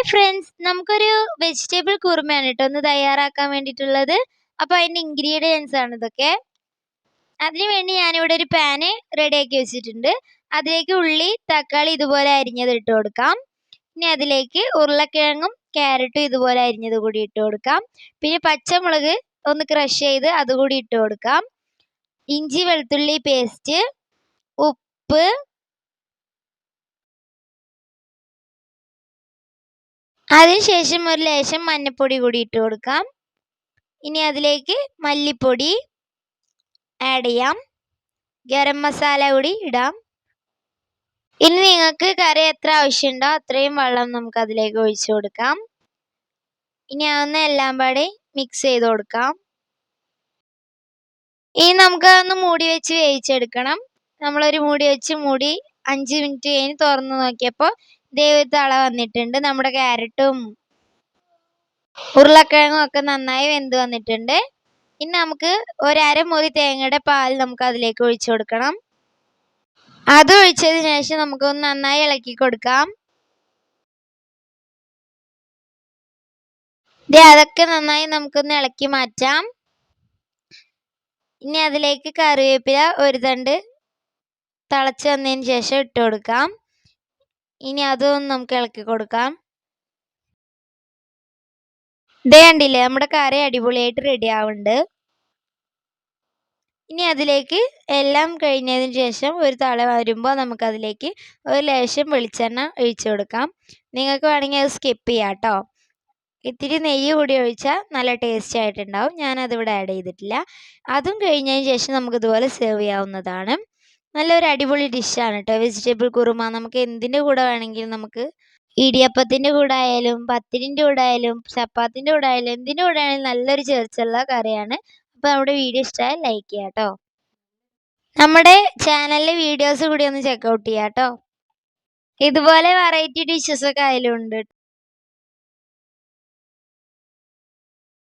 Hi friends, നമുക്കൊരു vegetable കുറുമയാണ് കേട്ടോ ഒന്ന് തയ്യാറാക്കാൻ വേണ്ടിയിട്ടുള്ളത്. അപ്പോൾ അതിൻ്റെ ഇൻഗ്രീഡിയൻസ് ആണ് ഇതൊക്കെ. അതിനുവേണ്ടി ഞാനിവിടെ ഒരു പാന് റെഡിയാക്കി വെച്ചിട്ടുണ്ട്. അതിലേക്ക് ഉള്ളി, തക്കാളി ഇതുപോലെ അരിഞ്ഞത് ഇട്ട് കൊടുക്കാം. ഇനി അതിലേക്ക് ഉരുളക്കിഴങ്ങും ക്യാരറ്റും ഇതുപോലെ അരിഞ്ഞത് കൂടി ഇട്ട് കൊടുക്കാം. പിന്നെ പച്ചമുളക് ഒന്ന് ക്രഷ് ചെയ്ത് അതുകൂടി ഇട്ട് കൊടുക്കാം. ഇഞ്ചി വെളുത്തുള്ളി പേസ്റ്റ്, ഉപ്പ്, അതിനുശേഷം ഒരു ലേശം മഞ്ഞൾപ്പൊടി കൂടി ഇട്ട് കൊടുക്കാം. ഇനി അതിലേക്ക് മല്ലിപ്പൊടി ആഡ് ചെയ്യാം. ഗരം മസാല കൂടി ഇടാം. ഇനി നിങ്ങൾക്ക് കറി എത്ര ആവശ്യമുണ്ടോ അത്രയും വെള്ളം നമുക്ക് അതിലേക്ക് ഒഴിച്ചു കൊടുക്കാം. ഇനി അതൊന്ന് എല്ലാം പാടെ മിക്സ് ചെയ്ത് കൊടുക്കാം. ഇനി നമുക്ക് അതൊന്ന് മൂടി വെച്ച് വേവിച്ചെടുക്കണം. നമ്മളൊരു മൂടി വെച്ച് 5 മിനിറ്റ് കഴിഞ്ഞ് തുറന്ന് നോക്കിയപ്പോൾ തള വന്നിട്ടുണ്ട്. നമ്മുടെ ക്യാരറ്റും ഉരുളക്കിഴങ്ങും ഒക്കെ നന്നായി വെന്ത് വന്നിട്ടുണ്ട്. ഇനി നമുക്ക് ഒരു അരമുറി തേങ്ങയുടെ പാൽ നമുക്ക് അതിലേക്ക് ഒഴിച്ചു കൊടുക്കണം. അത് ഒഴിച്ചതിന് ശേഷം നമുക്കൊന്ന് നന്നായി ഇളക്കി കൊടുക്കാം. അതൊക്കെ നന്നായി നമുക്കൊന്ന് ഇളക്കി മാറ്റാം. ഇനി അതിലേക്ക് കറിവേപ്പില ഒരു തണ്ട് തിളച്ച് വന്നതിന് ശേഷം ഇട്ട് കൊടുക്കാം. ഇനി അതൊന്ന് നമുക്ക് ഇളക്കി കൊടുക്കാം. കണ്ടില്ലേ, നമ്മുടെ കറി അടിപൊളിയായിട്ട് റെഡി ആവുന്നുണ്ട്. ഇനി അതിലേക്ക് എല്ലാം കഴിഞ്ഞതിന് ശേഷം ഒരു തള വരുമ്പോൾ നമുക്കതിലേക്ക് ഒരു ലേശം വെളിച്ചെണ്ണ ഒഴിച്ചു കൊടുക്കാം. നിങ്ങൾക്ക് വേണമെങ്കിൽ അത് സ്കിപ്പ് ചെയ്യാം കേട്ടോ. ഇത്തിരി നെയ്യ് കൂടി ഒഴിച്ചാൽ നല്ല ടേസ്റ്റ് ആയിട്ടുണ്ടാവും. ഞാനതിവിടെ ആഡ് ചെയ്തിട്ടില്ല. അതും കഴിഞ്ഞതിന് ശേഷം നമുക്കിതുപോലെ സെർവ് ചെയ്യാവുന്നതാണ്. നല്ലൊരു അടിപൊളി ഡിഷാണ് കേട്ടോ വെജിറ്റബിൾ കുറുമ. നമുക്ക് എന്തിൻ്റെ കൂടെ വേണമെങ്കിലും, നമുക്ക് ഇടിയപ്പത്തിൻ്റെ കൂടെ ആയാലും പത്തിരിൻ്റെ കൂടെ ആയാലും ചപ്പാത്തിൻ്റെ കൂടെ ആയാലും എന്തിൻ്റെ കൂടെ ആയാലും നല്ലൊരു ചേർച്ചുള്ള കറിയാണ്. അപ്പോൾ നമ്മുടെ വീഡിയോ ഇഷ്ടമായാൽ ലൈക്ക് ചെയ്യാം കേട്ടോ. നമ്മുടെ ചാനലിലെ വീഡിയോസ് കൂടി ഒന്ന് ചെക്കൗട്ട് ചെയ്യാം കേട്ടോ. ഇതുപോലെ വെറൈറ്റി ഡിഷസ് ഒക്കെ അതിലുണ്ട്.